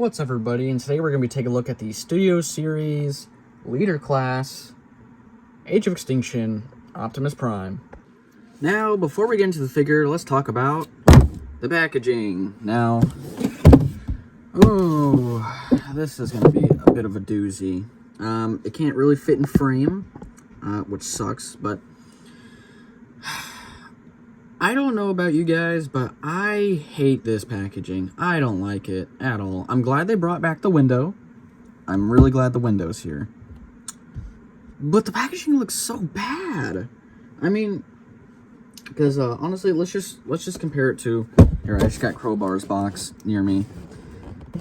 What's up, everybody? And today we're going to be taking a look at the Studio Series Leader Class Age of Extinction Optimus Prime. Now, before we get into the figure, let's talk about the packaging. Now, this is going to be a bit of a doozy. It can't really fit in frame, which sucks, but I don't know about you guys, but I hate this packaging. I don't like it at all. I'm glad they brought back the window. I'm really glad the window's here. But the packaging looks so bad. I mean, because honestly, let's just compare it to here. I just got Crowbar's box near me.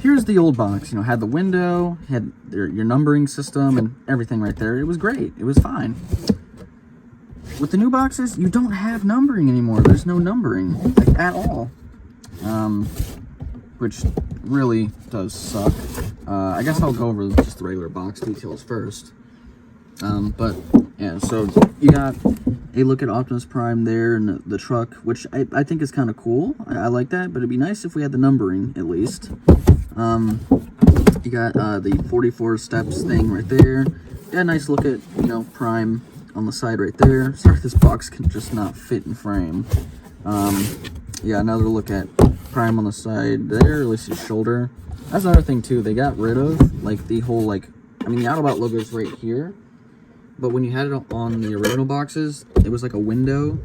Here's the old box. You know, had the window, had your numbering system and everything right there. It was great. It was fine. With the new boxes, you don't have numbering anymore. There's no numbering, like, at all. Which really does suck. I guess I'll go over just the regular box details first. But, yeah, so you got a look at Optimus Prime there and the truck, which I think is kind of cool. I like that, but it'd be nice if we had the numbering, at least. You got the 44 steps thing right there. Yeah, nice look at, you know, Prime on the side right there. Sorry, this box can just not fit in frame. Yeah, another look at Prime on the side there, at least his shoulder. That's another thing too, they got rid of like the whole, like, I mean, the Autobot logo is right here, but when you had it on the original boxes, it was like a window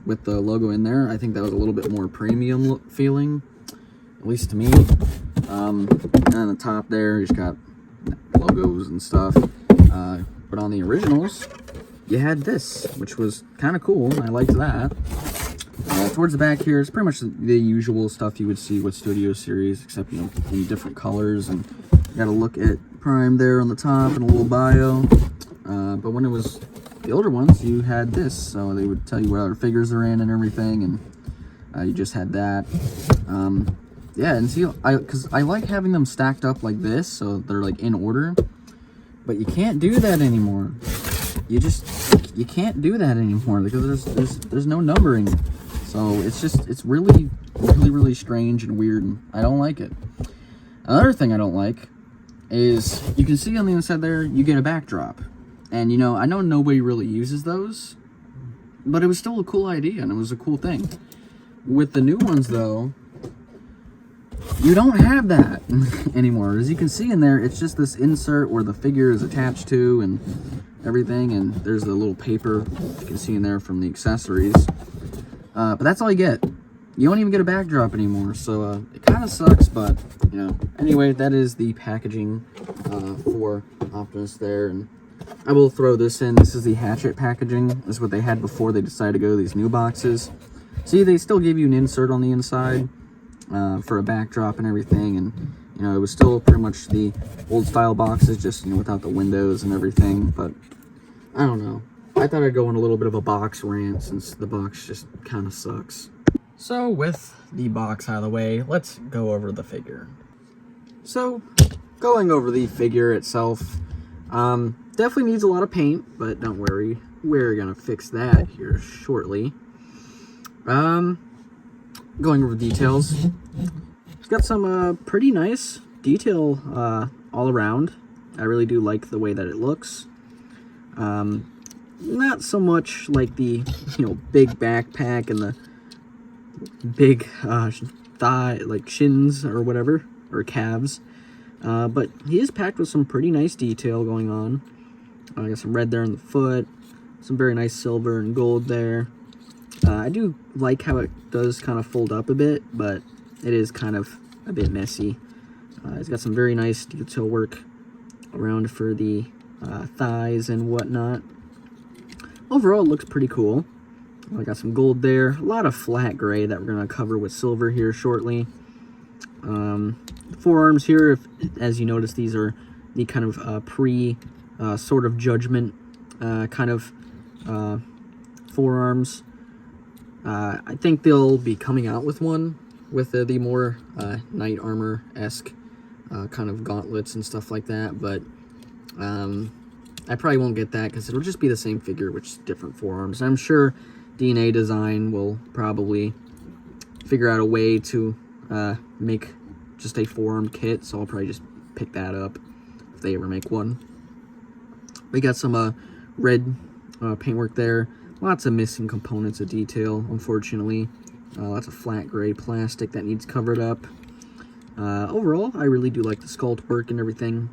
with the logo in there. I think that was a little bit more premium look feeling, at least to me. And on the top there, you just got logos and stuff. But on the originals, you had this, which was kind of cool. I liked that. Towards the back here, it's pretty much the usual stuff you would see with Studio Series, except, you know, in different colors. And you got to look at Prime there on the top and a little bio. But when it was the older ones, you had this, so they would tell you what other figures are in and everything, and you just had that. Yeah, and see, because I like having them stacked up like this, so they're like in order. But you can't do that anymore. You can't do that anymore because there's no numbering. So it's really strange and weird, and I don't like it. Another thing I don't like is you can see on the inside there you get a backdrop. And you know, I know nobody really uses those, but it was still a cool idea and it was a cool thing. With the new ones though, you don't have that anymore. As you can see in there, it's just this insert where the figure is attached to and everything, and there's the little paper you can see in there from the accessories. But that's all you get. You don't even get a backdrop anymore, so it kind of sucks, but, you know. Anyway, that is the packaging for Optimus there, and I will throw this in. This is the hatchet packaging. This is what they had before they decided to go to these new boxes. See, they still gave you an insert on the inside for a backdrop and everything, and you know, it was still pretty much the old style boxes, just, you know, without the windows and everything. But I don't know, I thought I'd go on a little bit of a box rant since the box just kind of sucks. So with the box out of the way, let's go over the figure. So going over the figure itself, definitely needs a lot of paint, but don't worry, we're gonna fix that here shortly. Going over details, it's got some pretty nice detail all around. I really do like the way that it looks. Not so much like the, you know, big backpack and the big thigh, like shins or whatever, or calves. But he is packed with some pretty nice detail going on. I got some red there on the foot, some very nice silver and gold there. I do like how it does kind of fold up a bit, but it is kind of a bit messy. It's got some very nice detail work around for the thighs and whatnot. Overall, it looks pretty cool. I got some gold there, a lot of flat gray that we're going to cover with silver here shortly. The forearms here, as you notice, these are the kind of Sword of Judgment kind of forearms. I think they'll be coming out with one with the more knight armor-esque kind of gauntlets and stuff like that, but I probably won't get that because it'll just be the same figure with just different forearms. I'm sure DNA Design will probably figure out a way to make just a forearm kit, so I'll probably just pick that up if they ever make one. We got some red paintwork there. Lots of missing components of detail, unfortunately. Lots of flat gray plastic that needs covered up. Overall, I really do like the sculpt work and everything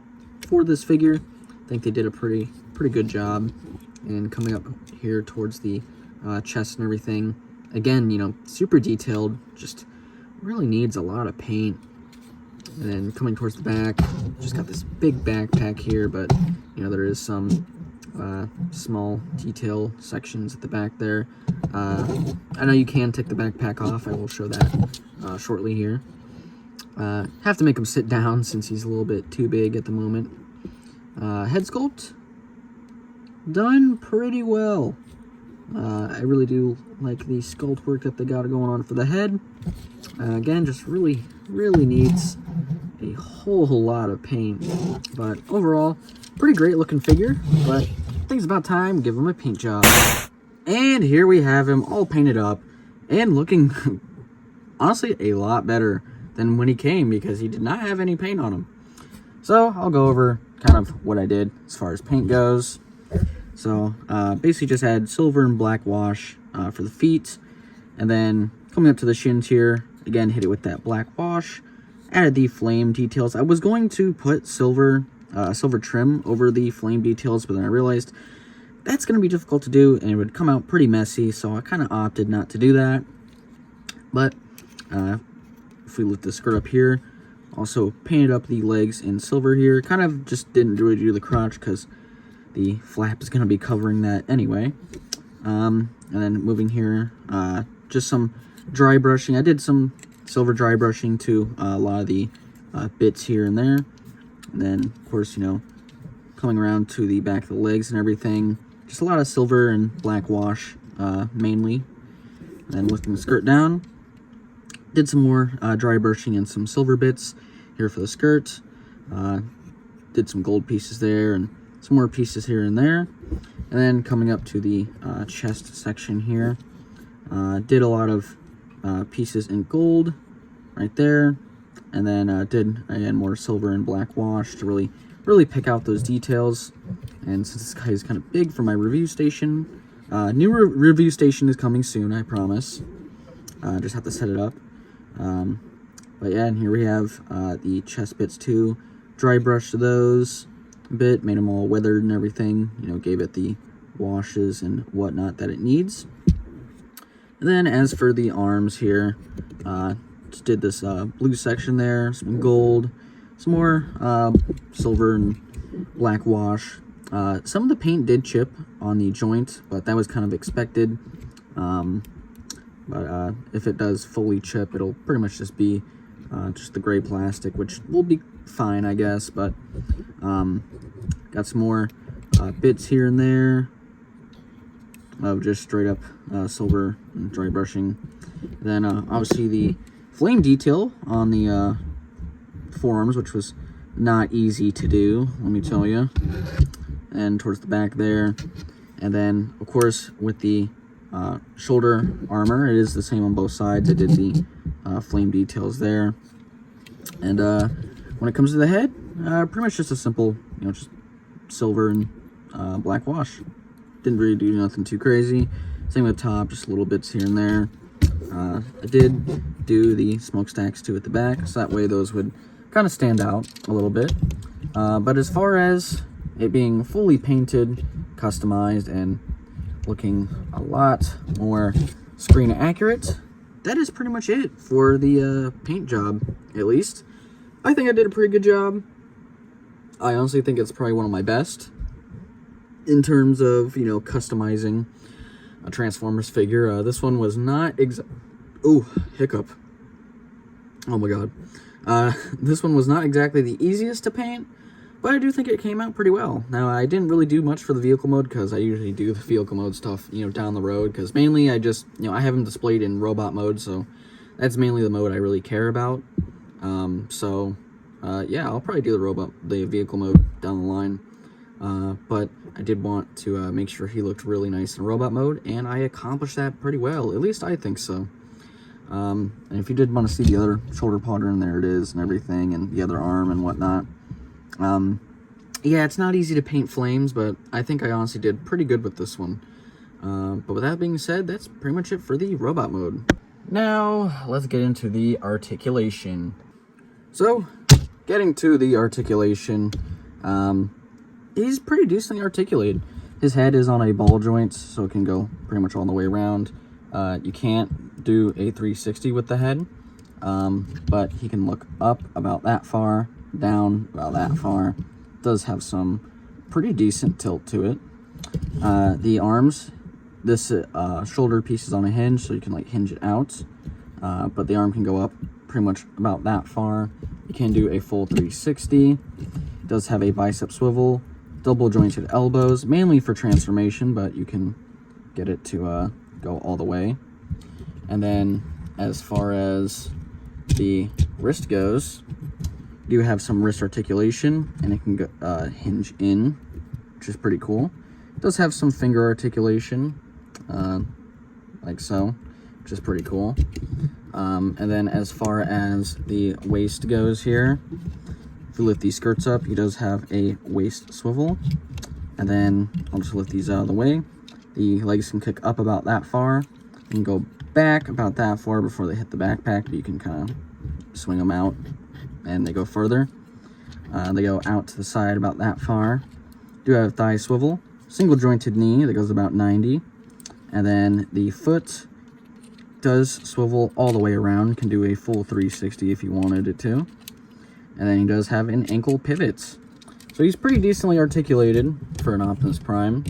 for this figure. I think they did a pretty good job. And coming up here towards the chest and everything, again, you know, super detailed, just really needs a lot of paint. And then coming towards the back, just got this big backpack here, but you know, there is some small detail sections at the back there. I know you can take the backpack off. I will show that shortly here. Have to make him sit down since he's a little bit too big at the moment. Head sculpt, done pretty well. I really do like the sculpt work that they got going on for the head. Again, just really needs a whole lot of paint. But overall, pretty great looking figure. But I think it's about time to give him a paint job. And here we have him all painted up and looking honestly a lot better than when he came, because he did not have any paint on him. So I'll go over kind of what I did as far as paint goes. So basically just had silver and black wash for the feet, and then coming up to the shins here, again hit it with that black wash, added the flame details. I was going to put silver trim over the flame details, but then I realized that's going to be difficult to do and it would come out pretty messy, so I kind of opted not to do that. But if we lift the skirt up here, also painted up the legs in silver here. Kind of just didn't really do the crotch because the flap is going to be covering that anyway. And then moving here, just some dry brushing. I did some silver dry brushing to a lot of the bits here and there. And then, of course, you know, coming around to the back of the legs and everything. Just a lot of silver and black wash, mainly. And then lifting the skirt down. Did some more dry brushing and some silver bits here for the skirt. Did some gold pieces there and some more pieces here and there. And then coming up to the chest section here, did a lot of pieces in gold right there. And then did, again, more silver and black wash to really pick out those details. And since this guy is kind of big for my review station, new review station is coming soon, I promise. Just have to set it up. But yeah, and here we have the chest bits too. Dry brushed those a bit, made them all weathered and everything. You know, gave it the washes and whatnot that it needs. And then as for the arms here, just did this blue section there, some gold, some more silver and black wash. Some of the paint did chip on the joint, but that was kind of expected. But if it does fully chip, it'll pretty much just be just the gray plastic, which will be fine, I guess. But got some more bits here and there of just straight up silver and dry brushing. And then obviously the flame detail on the forearms, which was not easy to do, let me tell you. And towards the back there. And then, of course, with the shoulder armor, it is the same on both sides. I did the flame details there. And when it comes to the head, pretty much just a simple, you know, just silver and black wash. Didn't really do nothing too crazy. Same with the top, just little bits here and there. I did do the smokestacks too at the back, so that way those would kind of stand out a little bit. But as far as it being fully painted, customized, and looking a lot more screen accurate, that is pretty much it for the paint job, at least. I think I did a pretty good job. I honestly think it's probably one of my best in terms of, you know, customizing a Transformers figure. This one was not ooh, hiccup. Oh my god. This one was not exactly the easiest to paint, but I do think it came out pretty well. Now, I didn't really do much for the vehicle mode, because I usually do the vehicle mode stuff, you know, down the road, because mainly I just, you know, I have them displayed in robot mode, so that's mainly the mode I really care about. Yeah, I'll probably do the vehicle mode down the line. But I did want to make sure he looked really nice in robot mode, and I accomplished that pretty well. At least I think so. And if you did want to see the other shoulder pattern, there it is and everything, and the other arm and whatnot. Yeah, it's not easy to paint flames, but I think I honestly did pretty good with this one. But with that being said, that's pretty much it for the robot mode. Now, let's get into the articulation. So, getting to the articulation, he's pretty decently articulated. His head is on a ball joint, so it can go pretty much all the way around. You can't do a 360 with the head, but he can look up about that far, down about that far. Does have some pretty decent tilt to it. The arms, this shoulder piece is on a hinge, so you can like hinge it out, but the arm can go up pretty much about that far. You can do a full 360. It does have a bicep swivel, double jointed elbows, mainly for transformation, but you can get it to go all the way. And then as far as the wrist goes, you have some wrist articulation, and it can go, hinge in, which is pretty cool. It does have some finger articulation, like so, which is pretty cool. And then as far as the waist goes here, if you lift these skirts up, he does have a waist swivel. And then I'll just lift these out of the way. The legs can kick up about that far. You can go back about that far before they hit the backpack, but you can kind of swing them out and they go further. They go out to the side about that far. Do have thigh swivel, single jointed knee that goes about 90. And then the foot does swivel all the way around, can do a full 360 if you wanted it to. And then he does have an ankle pivots. So he's pretty decently articulated for an Optimus Prime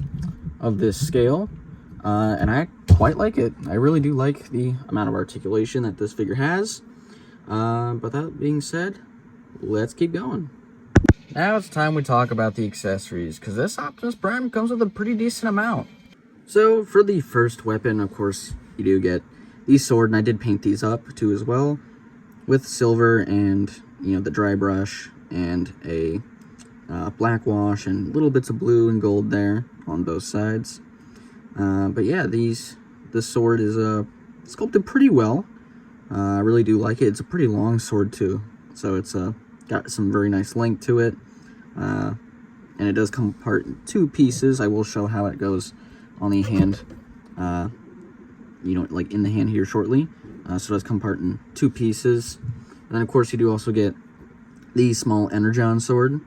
of this scale. And I quite like it. I really do like the amount of articulation that this figure has. But that being said, let's keep going. Now it's time we talk about the accessories, because this Optimus Prime comes with a pretty decent amount. So for the first weapon, of course, you do get the sword, and I did paint these up too as well, with silver and, you know, the dry brush and a black wash and little bits of blue and gold there on both sides. But yeah, this sword is sculpted pretty well. I really do like it. It's a pretty long sword too, so it's got some very nice length to it, and it does come apart in two pieces. I will show how it goes on the hand, you know, like in the hand here shortly. So it does come apart in two pieces. And then of course you do also get the small Energon sword,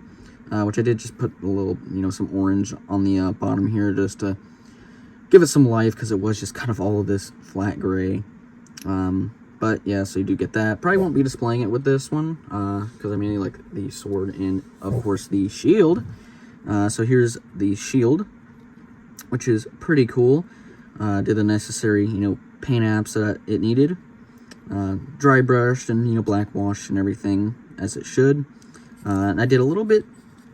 which I did just put a little, you know, some orange on the bottom here just to give it some life, because it was just kind of all of this flat gray. But yeah, so you do get that. Probably won't be displaying it with this one, because I mainly like the sword and of course the shield. So here's the shield, which is pretty cool. Did the necessary, you know, paint apps that it needed. Dry brushed and, you know, black washed and everything as it should. And I did a little bit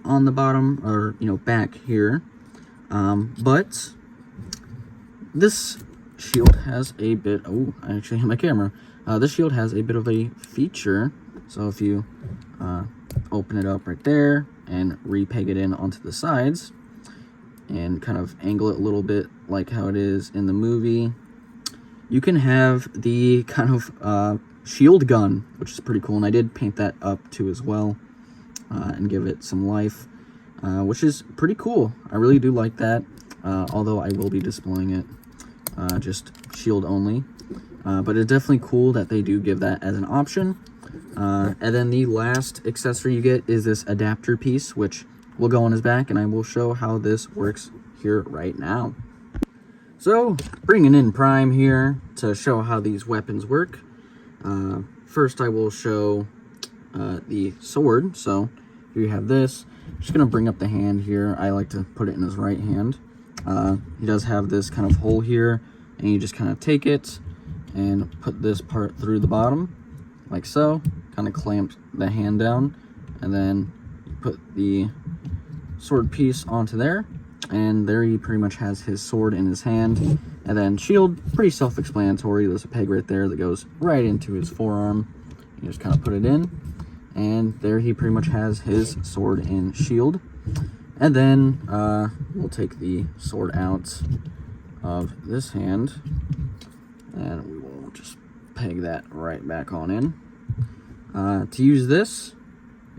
on the bottom, or, you know, back here. But this shield has a bit, oh, I actually have my camera. This shield has a bit of a feature. So if you open it up right there and repeg it in onto the sides and kind of angle it a little bit like how it is in the movie, you can have the kind of shield gun, which is pretty cool. And I did paint that up too as well, and give it some life, which is pretty cool. I really do like that, although I will be displaying it just shield only. But it's definitely cool that they do give that as an option. And then the last accessory you get is this adapter piece, which will go on his back, and I will show how this works here right now. So, bringing in Prime here to show how these weapons work. First I will show the sword. So, here you have this. I'm just going to bring up the hand here. I like to put it in his right hand. He does have this kind of hole here, and you just kind of take it and put this part through the bottom, like so. Kind of clamp the hand down, and then you put the sword piece onto there, and there he pretty much has his sword in his hand. And then shield, pretty self-explanatory. There's a peg right there that goes right into his forearm. You just kind of put it in, and there he pretty much has his sword and shield. And then we'll take the sword out of this hand, and we will just peg that right back on in. To use this,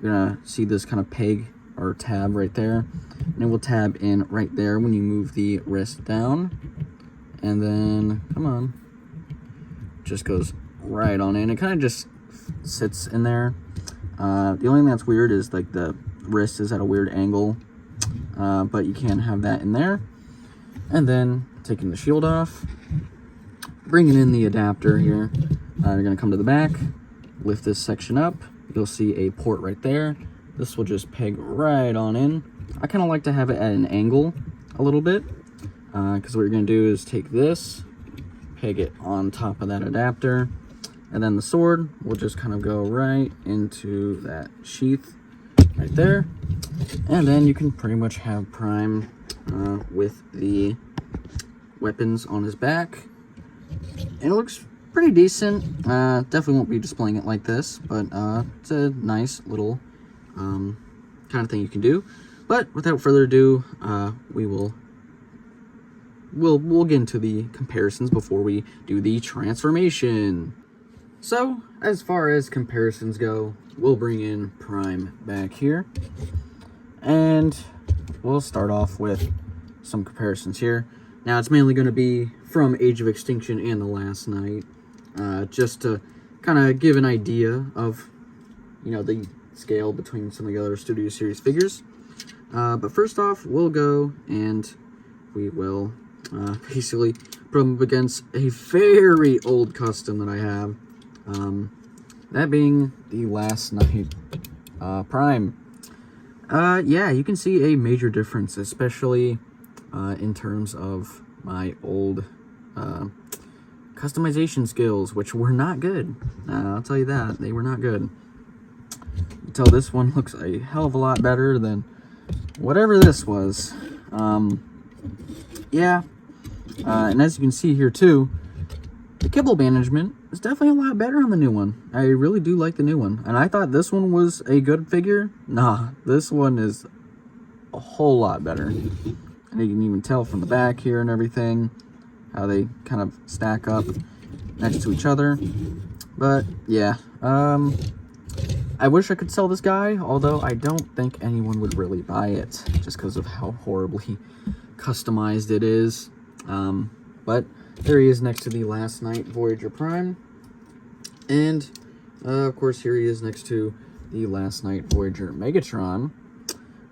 you're gonna see this kind of peg or tab right there, and it will tab in right there when you move the wrist down, and then come on, just goes right on in. It kind of just sits in there. The only thing that's weird is like the wrist is at a weird angle, but you can have that in there. And then taking the shield off, bringing in the adapter here, you're gonna come to the back, lift this section up, you'll see a port right there. This will just peg right on in. I kind of like to have it at an angle a little bit, because what you're gonna do is take this, peg it on top of that adapter, and then the sword will just kind of go right into that sheath right there. And then you can pretty much have Prime with the weapons on his back. And it looks pretty decent. Definitely won't be displaying it like this, but it's a nice little kind of thing you can do. But without further ado, we'll get into the comparisons before we do the transformation. So, as far as comparisons go, we'll bring in Prime back here, and we'll start off with some comparisons here. Now, it's mainly going to be from Age of Extinction and The Last Night, just to kind of give an idea of, you know, the scale between some of the other Studio Series figures. But first off, we'll go and we will basically put them up against a very old custom that I have. That being the Last Night Prime. Yeah, you can see a major difference, especially in terms of my old customization skills, which were not good. I'll tell you that, they were not good. Until this one looks a hell of a lot better than whatever this was. Yeah, and as you can see here too, the kibble management is definitely a lot better on the new one. I really do like the new one. And I thought this one was a good figure. Nah, this one is a whole lot better. And you can even tell from the back here and everything how they kind of stack up next to each other. But yeah, I wish I could sell this guy, although I don't think anyone would really buy it just because of how horribly customized it is. But there he is next to the Last Night Voyager Prime. And, of course, here he is next to the Last Night Voyager Megatron.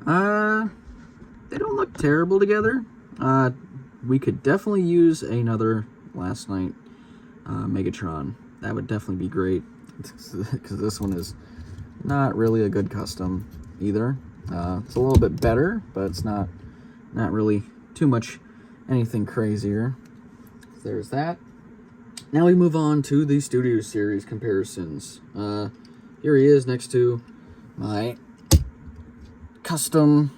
They don't look terrible together. We could definitely use another Last Night Megatron. That would definitely be great, because this one is not really a good custom either. It's a little bit better, but it's not really too much anything crazier. There's that. Now we move on to the Studio Series comparisons. Here he is next to my custom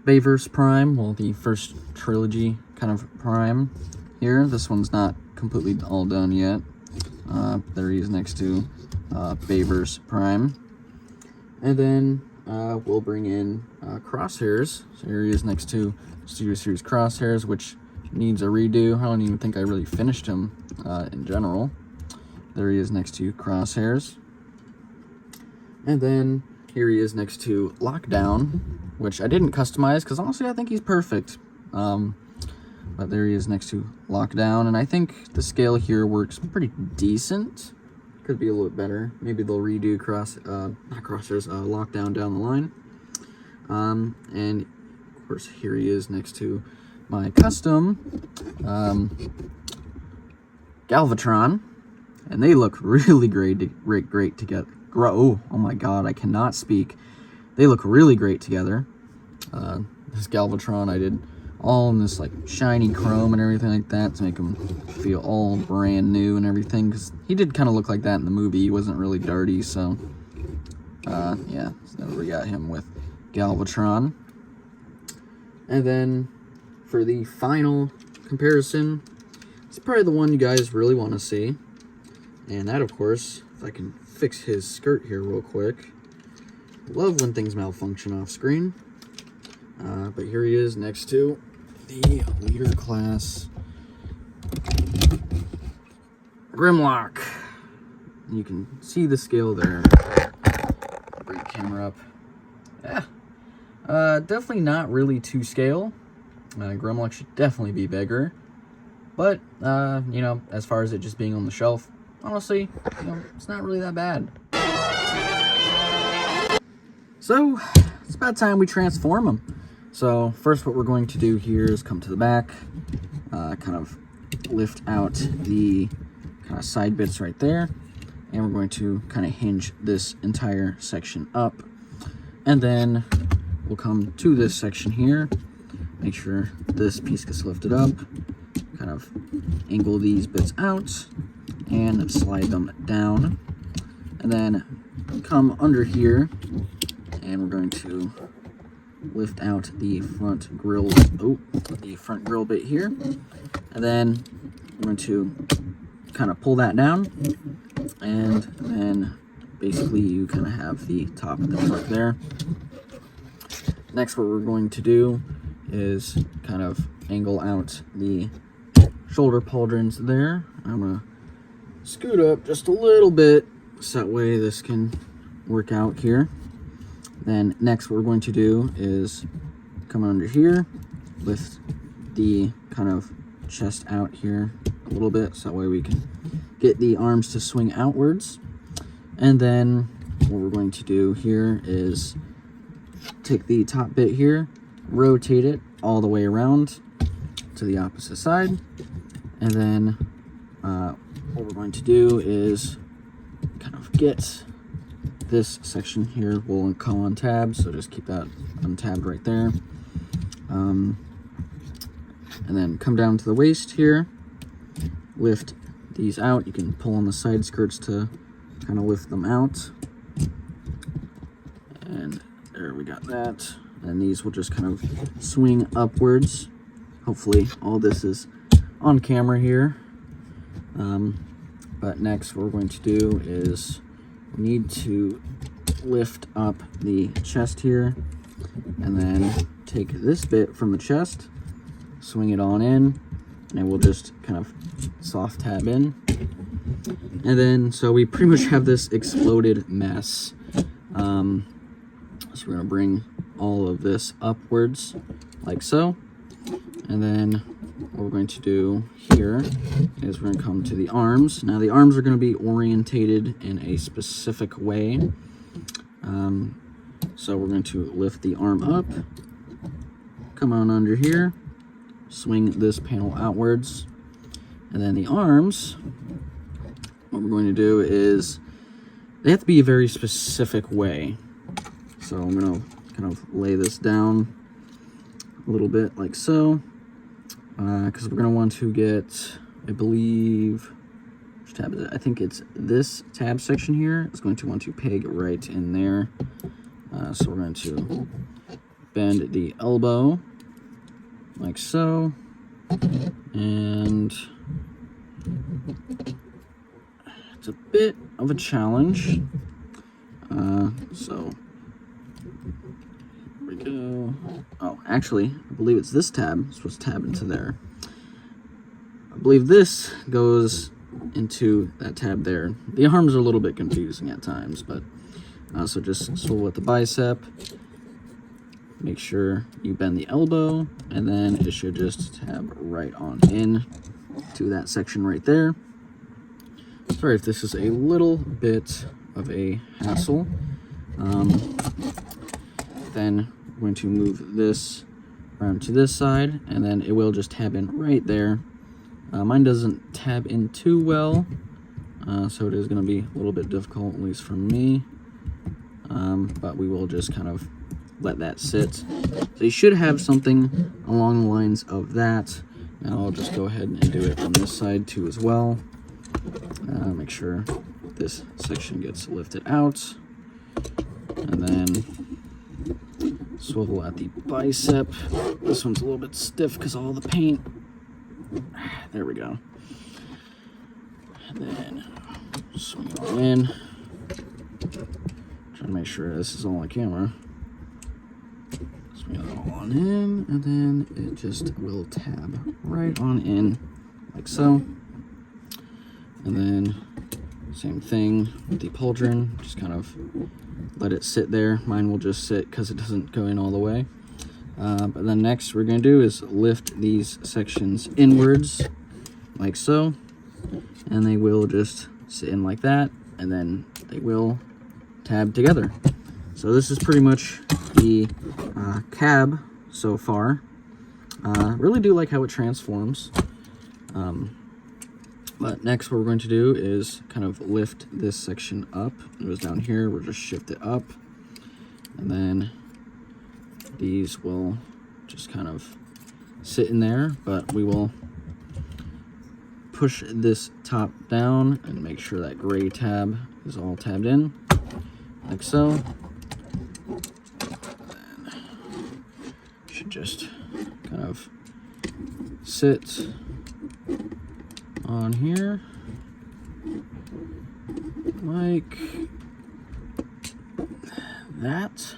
Bayverse Prime, well, the first trilogy kind of Prime here. This one's not completely all done yet. There he is next to Bayverse Prime. And then we'll bring in Crosshairs. So here he is next to Studio Series Crosshairs, which needs a redo. I don't even think I really finished him in general. There he is next to Crosshairs. And then here he is next to Lockdown, which I didn't customize because honestly I think he's perfect. But there he is next to Lockdown, and I think the scale here works pretty decent. Could be a little bit better. Maybe they'll redo Lockdown down the line. And of course, here he is next to my custom Galvatron, and they look really great together. Oh my god, I cannot speak. They look really great together. This Galvatron, I did all in this like shiny chrome and everything like that to make him feel all brand new and everything, because he did kind of look like that in the movie. He wasn't really dirty, so yeah, so we got him with Galvatron. And then for the final comparison, it's probably the one you guys really want to see, and that, of course, if I can fix his skirt here real quick. Love when things malfunction off screen. But here he is next to the Leader Class Grimlock. You can see the scale there. Bring the camera up. Yeah. Definitely not really to scale. Grimlock should definitely be bigger. But, you know, as far as it just being on the shelf, honestly, you know, it's not really that bad. So, it's about time we transform them. So, first what we're going to do here is come to the back, kind of lift out the kind of side bits right there, and we're going to kind of hinge this entire section up. And then we'll come to this section here, make sure this piece gets lifted up, kind of angle these bits out, and slide them down. And then come under here, and we're going to lift out the front grill, the front grill bit here, and then we're going to kind of pull that down, and then basically you kind of have the top of the truck there. Next, what we're going to do is kind of angle out the shoulder pauldrons there. I'm gonna scoot up just a little bit so that way this can work out here. Then next what we're going to do is come under here, lift the kind of chest out here a little bit so that way we can get the arms to swing outwards. And then what we're going to do here is take the top bit here, rotate it all the way around to the opposite side, and then what we're going to do is kind of get this section here will come on tab, so just keep that untabbed right there. And then come down to the waist here, lift these out. You can pull on the side skirts to kind of lift them out. And there, we got that. And these will just kind of swing upwards. Hopefully all this is on camera here. But next what we're going to do is we need to lift up the chest here, and then take this bit from the chest, swing it on in, and it will just kind of soft tab in. And then, so we pretty much have this exploded mess. So we're going to bring all of this upwards like so. And then what we're going to do here is we're going to come to the arms. Now the arms are going to be orientated in a specific way. So we're going to lift the arm up, come on under here, swing this panel outwards, and then the arms, what we're going to do is they have to be a very specific way. So I'm going to kind of lay this down a little bit like so, because we're going to want to get, I believe, which tab is it? I think it's this tab section here. It's going to want to peg right in there. So we're going to bend the elbow like so, and it's a bit of a challenge. So here we go. Oh, actually, I believe it's this tab. It's supposed to tab into there. I believe this goes into that tab there. The arms are a little bit confusing at times, but so just swivel at the bicep, make sure you bend the elbow, and then it should just tab right on in to that section right there. Sorry if this is a little bit of a hassle. Then we're going to move this around to this side, and then it will just tab in right there. Mine doesn't tab in too well, so it is going to be a little bit difficult, at least for me. But we will just kind of let that sit. So you should have something along the lines of that. Now I'll just go ahead and do it on this side too as well. Make sure this section gets lifted out, and then swivel at the bicep. This one's a little bit stiff because of all the paint. There we go. And then swing it all in. Trying to make sure this is all on camera. Swing it all on in, and then it just will tab right on in, like so. And then same thing with the pauldron, just kind of let it sit there. Mine will just sit because it doesn't go in all the way. But then next we're going to do is lift these sections inwards like so, and they will just sit in like that, and then they will tab together. So this is pretty much the cab so far. Really do like how it transforms. But next what we're going to do is kind of lift this section up. It was down here, we'll just shift it up, and then these will just kind of sit in there, but we will push this top down and make sure that gray tab is all tabbed in, like so. And should just kind of sit on here like that.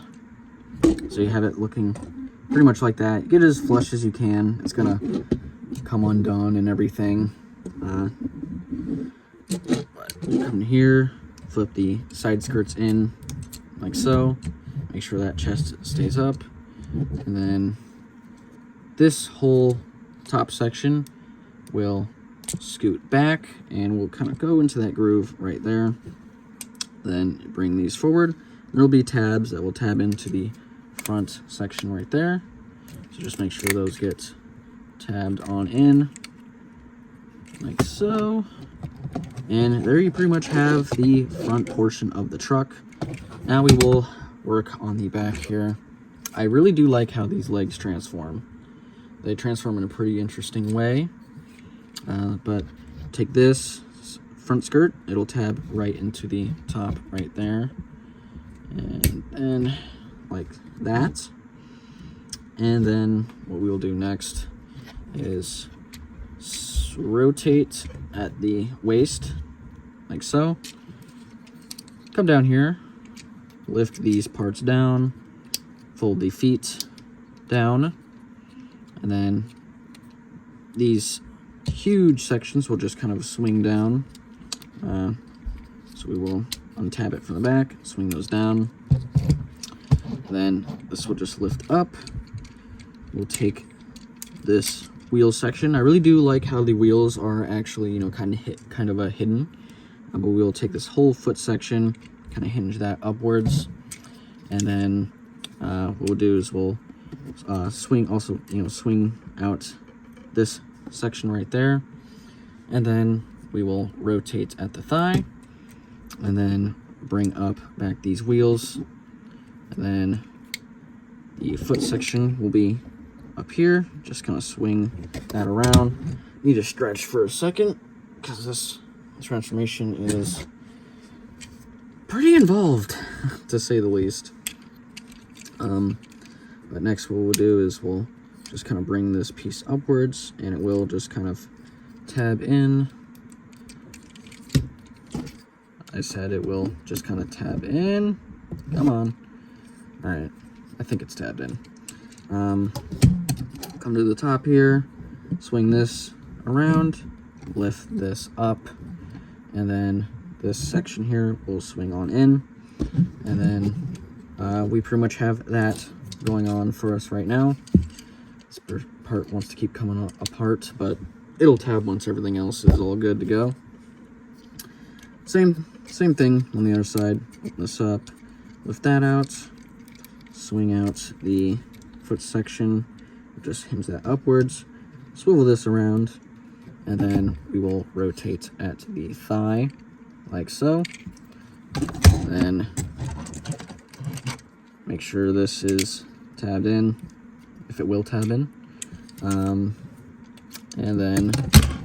So you have it looking pretty much like that. Get it as flush as you can. It's gonna come undone and everything. But come here, flip the side skirts in like so. Make sure that chest stays up. And then this whole top section will scoot back and we'll kind of go into that groove right there. Then bring these forward. There'll be tabs that will tab into the front section right there. So just make sure those get tabbed on in like so. And there you pretty much have the front portion of the truck. Now we will work on the back here. I really do like how these legs transform. They transform in a pretty interesting way. But take this front skirt, it'll tab right into the top right there. And then like that. And then what we will do next is rotate at the waist like so. Come down here, lift these parts down, fold the feet down, and then these huge sections will just kind of swing down. So we will untab it from the back, swing those down. Then this will just lift up. We'll take this wheel section. I really do like how the wheels are actually, you know, kind of hidden. But we'll take this whole foot section, kind of hinge that upwards, and then what we'll do is we'll swing out this section right there, and then we will rotate at the thigh, and then bring up back these wheels, and then the foot section will be up here. Just kind of swing that around. Need to stretch for a second because this transformation is pretty involved to say the least. But next what we'll do is we'll just kind of bring this piece upwards, and it will just kind of tab in. I said it will just kind of tab in. Come on. All right, I think it's tabbed in. Come to the top here, swing this around, lift this up, and then this section here will swing on in, and then we pretty much have that going on for us right now. This part wants to keep coming apart, but it'll tab once everything else is all good to go. Same thing on the other side. Open this up, lift that out, swing out the foot section, just hinge that upwards, swivel this around, and then we will rotate at the thigh like so. Then make sure this is tabbed in, if it will tab in. And then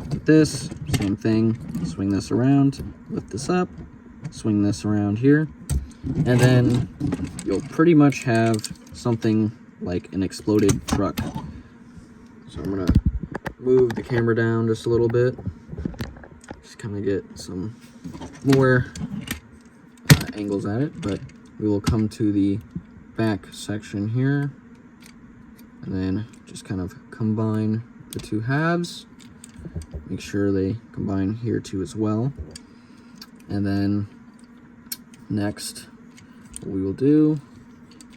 with this, same thing, swing this around, lift this up, swing this around here, and then you'll pretty much have something like an exploded truck. So I'm gonna move the camera down just a little bit, just kind of get some more angles at it. But we will come to the back section here, and then just kind of combine the two halves make sure they combine here too as well. And then next, what we will do,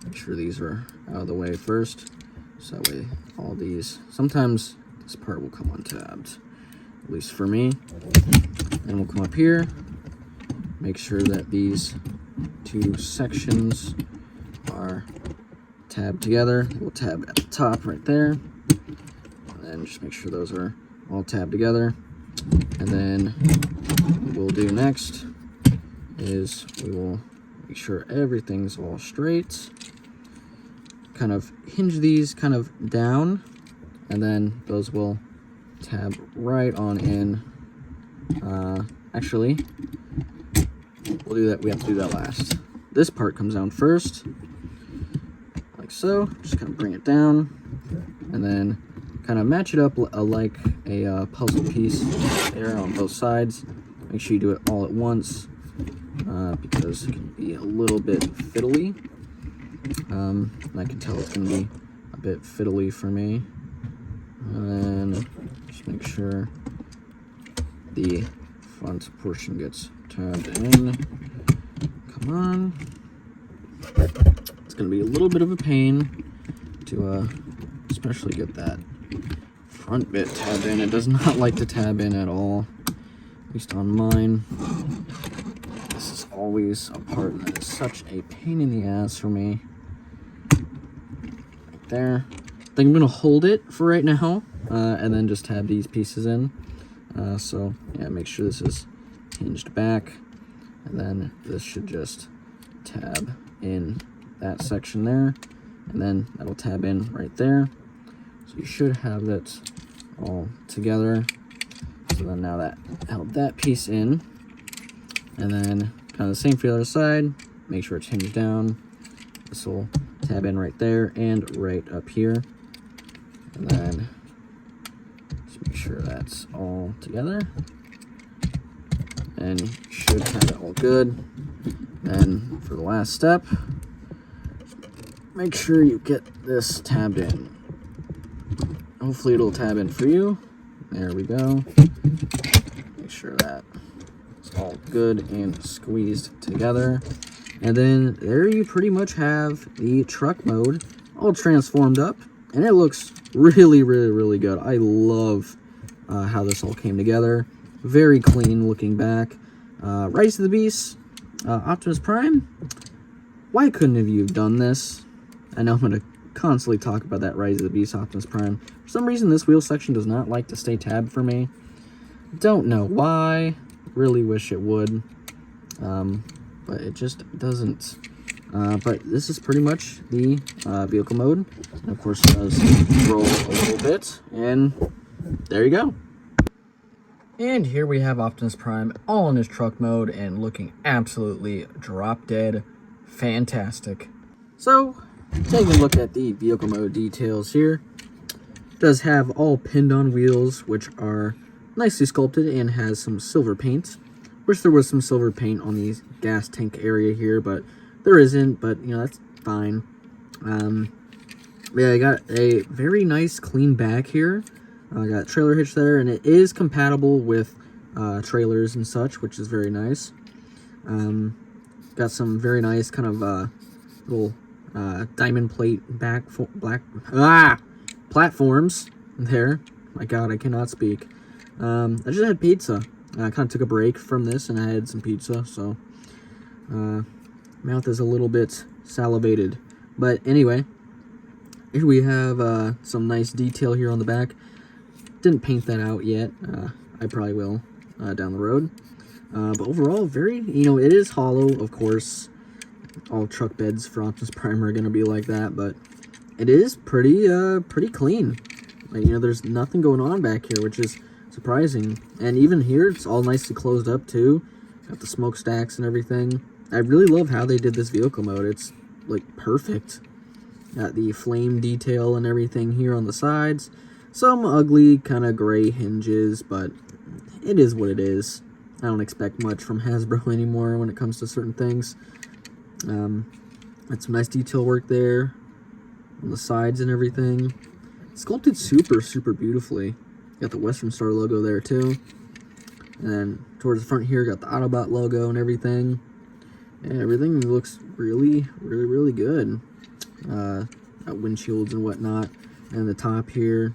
make sure these are out of the way first, so that way all these, sometimes this part will come untabbed, at least for me. And we'll come up here, make sure that these two sections are tabbed together. We'll tab at the top right there, and then just make sure those are all tabbed together. And then what we'll do next is we will make sure everything's all straight, kind of hinge these kind of down, and then those will tab right on in. Actually, we'll do that. We have to do that last. This part comes down first, like so. Just kind of bring it down, and then kind of match it up like a puzzle piece there on both sides. Make sure you do it all at once, because it can be a little bit fiddly. And I can tell it's going to be a bit fiddly for me. And then just make sure the front portion gets tabbed in. Come on. It's going to be a little bit of a pain to especially get that front bit tabbed in. It does not like to tab in at all, at least on mine. This is always a part that is such a pain in the ass for me. Right there. I think I'm going to hold it for right now, and then just tab these pieces in. So yeah, make sure this is hinged back, and then this should just tab in that section there, and then that'll tab in right there. So you should have that all together. So then now that held that piece in, and then kind of the same for the other side. Make sure it's hinged down. This will tab in right there and right up here, and then just make sure that's all together, and you should have it all good. Then for the last step, make sure you get this tabbed in. Hopefully it'll tab in for you. There we go. Make sure that it's all good and squeezed together. And then there you pretty much have the truck mode all transformed up, and it looks really, really, really good. I love how this all came together. Very clean looking back. Rise of the Beast, Optimus Prime. Why couldn't have you done this? I know I'm going to constantly talk about that Rise of the Beast Optimus Prime. For some reason, this wheel section does not like to stay tabbed for me. Don't know why. Really wish it would. But it just doesn't. But this is pretty much the vehicle mode. And of course, it does roll a little bit. And there you go. And here we have Optimus Prime all in his truck mode and looking absolutely drop dead fantastic. So, taking a look at the vehicle mode details here. It does have all pinned on wheels, which are nicely sculpted and has some silver paint. Wish there was some silver paint on the gas tank area here, but there isn't, but you know, that's fine. Yeah, I got a very nice clean back here. I got a trailer hitch there, and it is compatible with trailers and such, which is very nice. Got some very nice kind of little diamond plate platforms there. My God, I cannot speak. I just had pizza. I kind of took a break from this, and I had some pizza, so mouth is a little bit salivated. But anyway, here we have some nice detail here on the back. Didn't paint that out yet. I probably will down the road. But overall, very, it is hollow, of course. All truck beds for Optimus Prime are going to be like that, but it is pretty clean. Like, there's nothing going on back here, which is surprising. And even here, it's all nicely closed up too. Got the smokestacks and everything. I really love how they did this vehicle mode. It's like perfect. Got the flame detail and everything here on the sides. Some ugly kind of gray hinges, but it is what it is. I don't expect much from Hasbro anymore when it comes to certain things. Got some nice detail work there on the sides and everything. Sculpted super beautifully. Got the Western Star logo there too. And then towards the front here, got the Autobot logo and everything. And everything looks really, really, really good. Got windshields and whatnot. And the top here,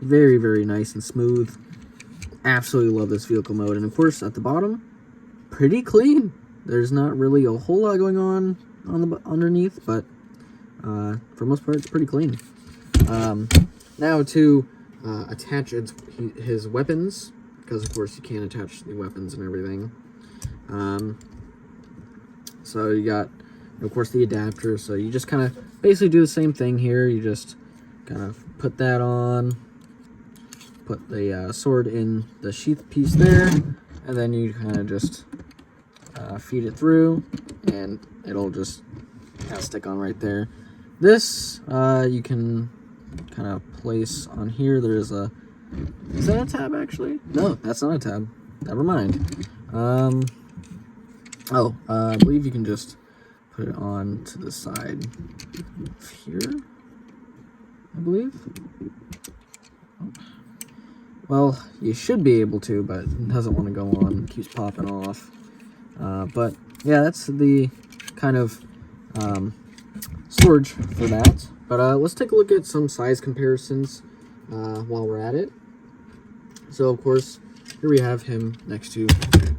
very, very nice and smooth. Absolutely love this vehicle mode. And of course, at the bottom, pretty clean. There's not really a whole lot going on the underneath, but for the most part, it's pretty clean. Now to attach his weapons, because of course you can't attach the weapons and everything. So you got, of course, the adapter. So you just kind of basically do the same thing here. You just kind of put that on, put the sword in the sheath piece there, and then you kind of just feed it through, and it'll just kind of stick on right there. This you can kind of place on here. There's a, is that a tab actually? No, that's not a tab. Never mind. I believe you can just put it on to the side here, I believe. Well, you should be able to, but it doesn't want to go on. It keeps popping off. But yeah, that's the kind of storage for that. But let's take a look at some size comparisons while we're at it. So of course, here we have him next to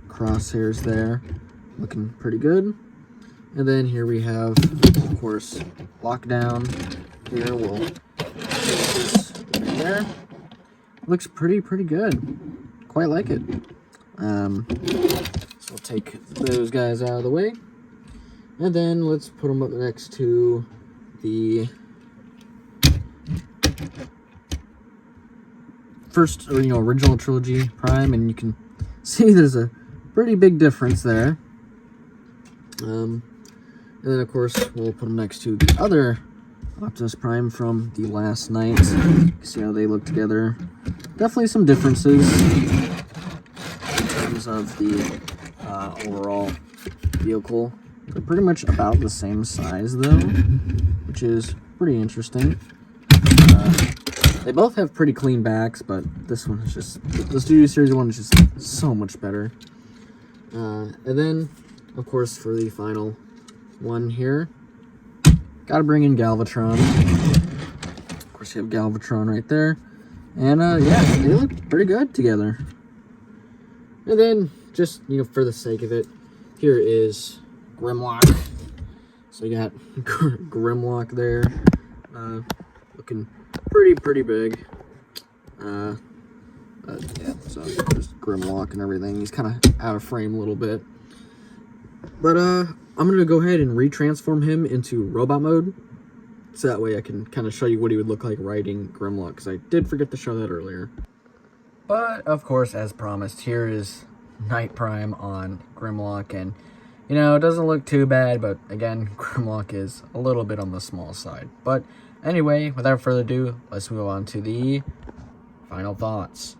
Crosshairs there, looking pretty good. And then here we have, of course, Lockdown. Here we'll place this right there. Looks pretty good. Quite like it. So we'll take those guys out of the way, and then let's put them up next to the first, or original trilogy Prime, and you can see there's a pretty big difference there. And then of course we'll put them next to the other Optimus Prime from the last night. You can see how they look together. Definitely some differences in terms of the overall vehicle. They're pretty much about the same size though, which is pretty interesting. They both have pretty clean backs, but this one is just, the Studio Series one is just so much better. And then, of course, for the final one here, gotta bring in Galvatron. Of course, you have Galvatron right there. And yeah, they look pretty good together. And then, just, for the sake of it, here is Grimlock. So you got Grimlock there, looking pretty big. Yeah, so there's Grimlock and everything. He's kind of out of frame a little bit. But I'm going to go ahead and retransform him into robot mode. So that way I can kind of show you what he would look like riding Grimlock, because I did forget to show that earlier. But, of course, as promised, here is Night Prime on Grimlock, and, it doesn't look too bad, but, again, Grimlock is a little bit on the small side. But, anyway, without further ado, let's move on to the final thoughts.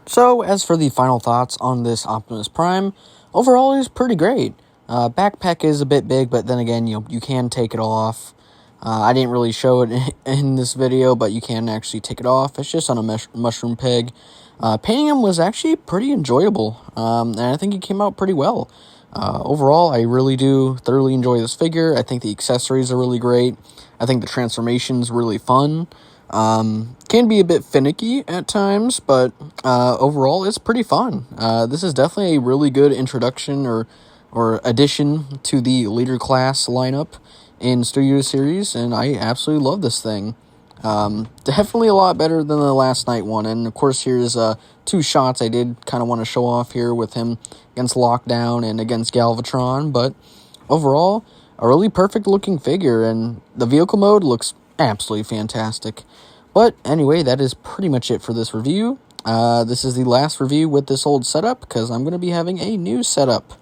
So, as for the final thoughts on this Optimus Prime, overall, it is pretty great. Backpack is a bit big, but then again, you can take it off. I didn't really show it in this video, but you can actually take it off. It's just on a mushroom peg. Painting him was actually pretty enjoyable, and I think he came out pretty well. Overall, I really do thoroughly enjoy this figure. I think the accessories are really great. I think the transformation's really fun. Can be a bit finicky at times, but overall, it's pretty fun. This is definitely a really good introduction or addition to the leader class lineup in Studio Series, and I absolutely love this thing. Definitely a lot better than the last night one, and of course here's two shots I did kind of want to show off here with him against Lockdown and against Galvatron, but overall, a really perfect looking figure, and the vehicle mode looks absolutely fantastic. But anyway, that is pretty much it for this review. This is the last review with this old setup, because I'm going to be having a new setup.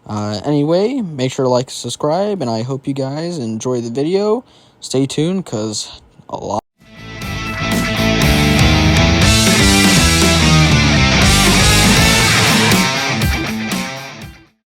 Anyway, make sure to like, subscribe, and I hope you guys enjoy the video. Stay tuned, because a lot